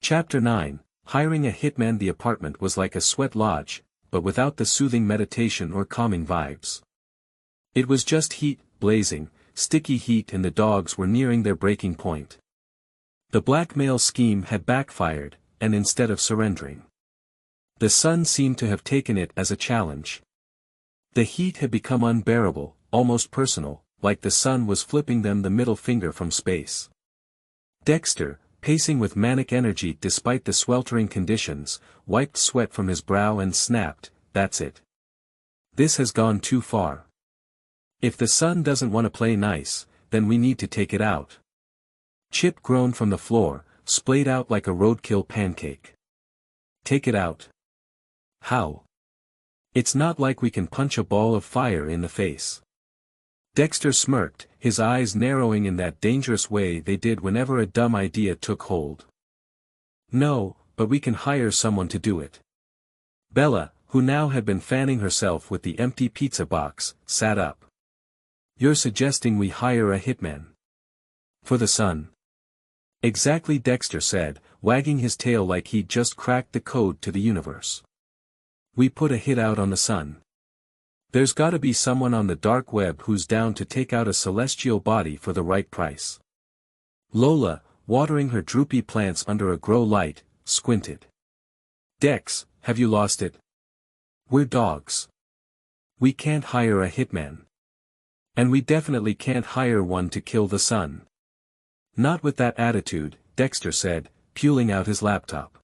Chapter 9, Hiring a Hitman. The apartment was like a sweat lodge, but without the soothing meditation or calming vibes. It was just heat, blazing, sticky heat, and the dogs were nearing their breaking point. The blackmail scheme had backfired, and instead of surrendering, the sun seemed to have taken it as a challenge. The heat had become unbearable, almost personal, like the sun was flipping them the middle finger from space. Dexter, pacing with manic energy despite the sweltering conditions, wiped sweat from his brow and snapped, "That's it. This has gone too far. If the sun doesn't want to play nice, then we need to take it out." Chip groaned from the floor, splayed out like a roadkill pancake. "Take it out? How? It's not like we can punch a ball of fire in the face." Dexter smirked, his eyes narrowing in that dangerous way they did whenever a dumb idea took hold. "No, but we can hire someone to do it." Bella, who now had been fanning herself with the empty pizza box, sat up. "You're suggesting we hire a hitman? For the sun?" "Exactly," Dexter said, wagging his tail like he'd just cracked the code to the universe. "We put a hit out on the sun. There's gotta be someone on the dark web who's down to take out a celestial body for the right price." Lola, watering her droopy plants under a grow light, squinted. "Dex, have you lost it? We're dogs. We can't hire a hitman. And we definitely can't hire one to kill the sun." "Not with that attitude," Dexter said, pulling out his laptop.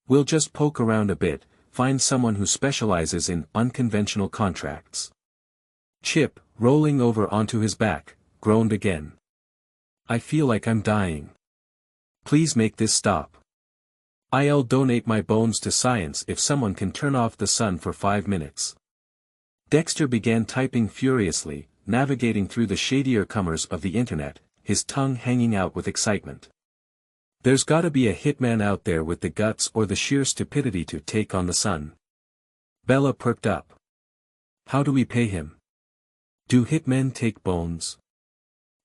"We'll just poke around a bit, find someone who specializes in unconventional contracts." Chip, rolling over onto his back, groaned again. "I feel like I'm dying. Please make this stop. I'll donate my bones to science if someone can turn off the sun for 5 minutes. Dexter began typing furiously, navigating through the shadier comers of the internet, his tongue hanging out with excitement. "There's gotta be a hitman out there with the guts or the sheer stupidity to take on the sun." Bella perked up. "How do we pay him? Do hitmen take bones?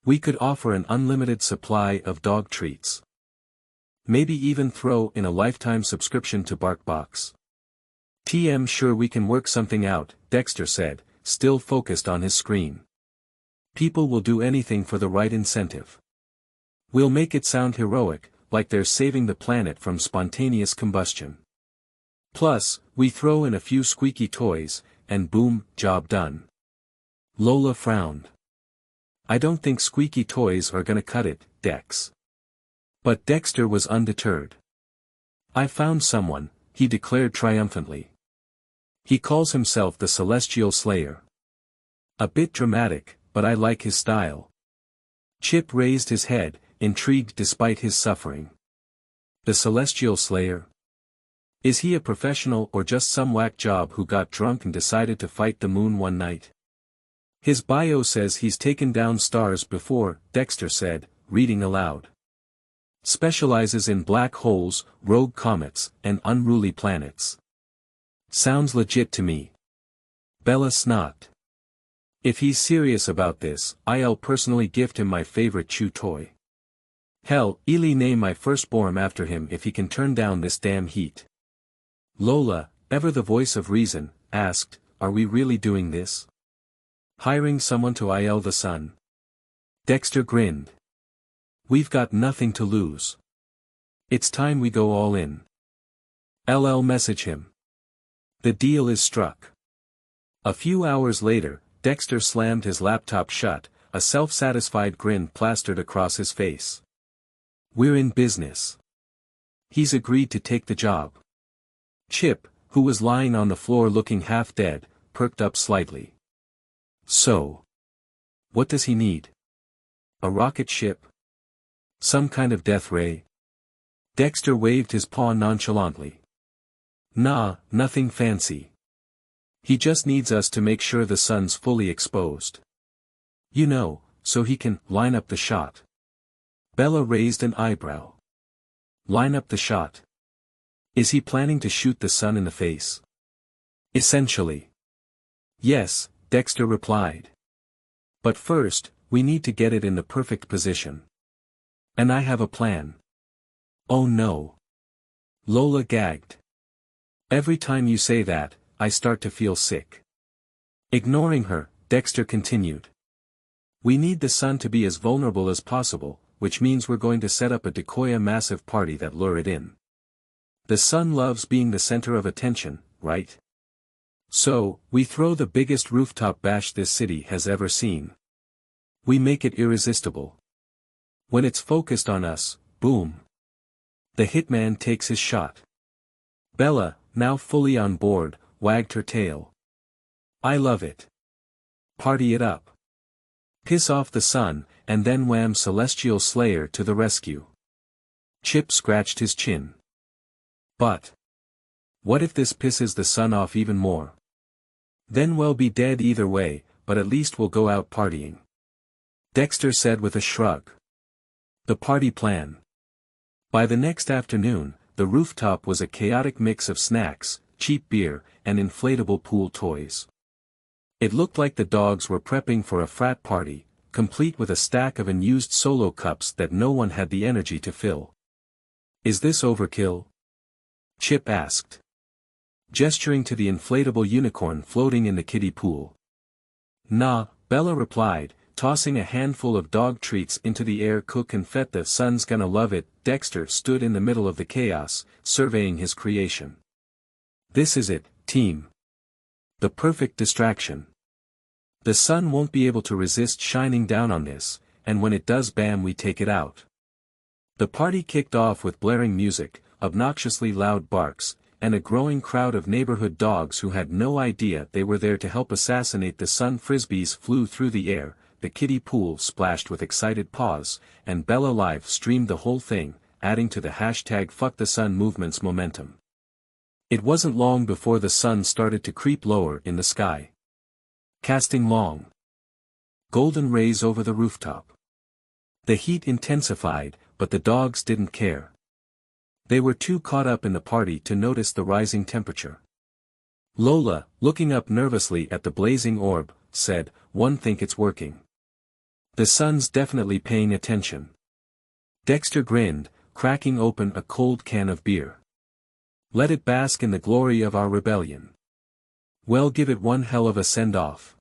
We could offer an unlimited supply of dog treats. Maybe even throw in a lifetime subscription to BarkBox." Sure, we can work something out," Dexter said, still focused on his screen. "People will do anything for the right incentive. We'll make it sound heroic, like they're saving the planet from spontaneous combustion. Plus, we throw in a few squeaky toys, and boom, job done." Lola frowned. "I don't think squeaky toys are gonna cut it, Dex." But Dexter was undeterred. "I found someone," he declared triumphantly. "He calls himself the Celestial Slayer. A bit dramatic, but I like his style." Chip raised his head, intrigued despite his suffering. "The Celestial Slayer? Is he a professional or just some whack job who got drunk and decided to fight the moon one night?" "His bio says he's taken down stars before," Dexter said, reading aloud. "Specializes in black holes, rogue comets, and unruly planets. Sounds legit to me." Bella snocked. "If he's serious about this, I'll personally gift him my favorite chew toy. Hell, I'll name my firstborn after him if he can turn down this damn heat." Lola, ever the voice of reason, asked, "Are we really doing this? Hiring someone to il the sun?" Dexter grinned. "We've got nothing to lose. It's time we go all in. Message him. The deal is struck." A few hours later, Dexter slammed his laptop shut, a self-satisfied grin plastered across his face. "We're in business. He's agreed to take the job." Chip, who was lying on the floor looking half dead, perked up slightly. "So, what does he need? A rocket ship? Some kind of death ray?" Dexter waved his paw nonchalantly. "Nah, nothing fancy. He just needs us to make sure the sun's fully exposed. You know, so he can line up the shot." Bella raised an eyebrow. "Line up the shot? Is he planning to shoot the sun in the face?" "Essentially. Yes," Dexter replied. "But first, we need to get it in the perfect position. And I have a plan." "Oh no. Lola gagged. Every time you say that, I start to feel sick. Ignoring her, Dexter continued. We need the sun to be as vulnerable as possible, which means we're going to set up a decoy, a massive party that lure it in. The sun loves being the center of attention, right? So, we throw the biggest rooftop bash this city has ever seen. We make it irresistible. When it's focused on us, boom. The hitman takes his shot. Bella, now fully on board, wagged her tail. I love it. Party it up. Piss off the sun, and then wham, Celestial Slayer to the rescue. Chip scratched his chin. But what if this pisses the sun off even more? Then we'll be dead either way, but at least we'll go out partying. Dexter said with a shrug. The party plan. By the next afternoon, the rooftop was a chaotic mix of snacks, cheap beer, and inflatable pool toys. It looked like the dogs were prepping for a frat party, complete with a stack of unused solo cups that no one had the energy to fill. Is this overkill? Chip asked, gesturing to the inflatable unicorn floating in the kiddie pool. Nah, Bella replied, tossing a handful of dog treats into the air. Cook and fet, the sun's gonna love it. Dexter stood in the middle of the chaos, surveying his creation. This is it, team. The perfect distraction. The sun won't be able to resist shining down on this, and when it does, bam, we take it out. The party kicked off with blaring music, obnoxiously loud barks, and a growing crowd of neighborhood dogs who had no idea they were there to help assassinate the sun. Frisbees flew through the air, the kiddie pool splashed with excited paws, and Bella live streamed the whole thing, adding to the #FuckTheSun movement's momentum. It wasn't long before the sun started to creep lower in the sky, casting long, golden rays over the rooftop. The heat intensified, but the dogs didn't care. They were too caught up in the party to notice the rising temperature. Lola, looking up nervously at the blazing orb, said, "One think it's working. The sun's definitely paying attention." Dexter grinned, cracking open a cold can of beer. Let it bask in the glory of our rebellion. Well, give it one hell of a send-off.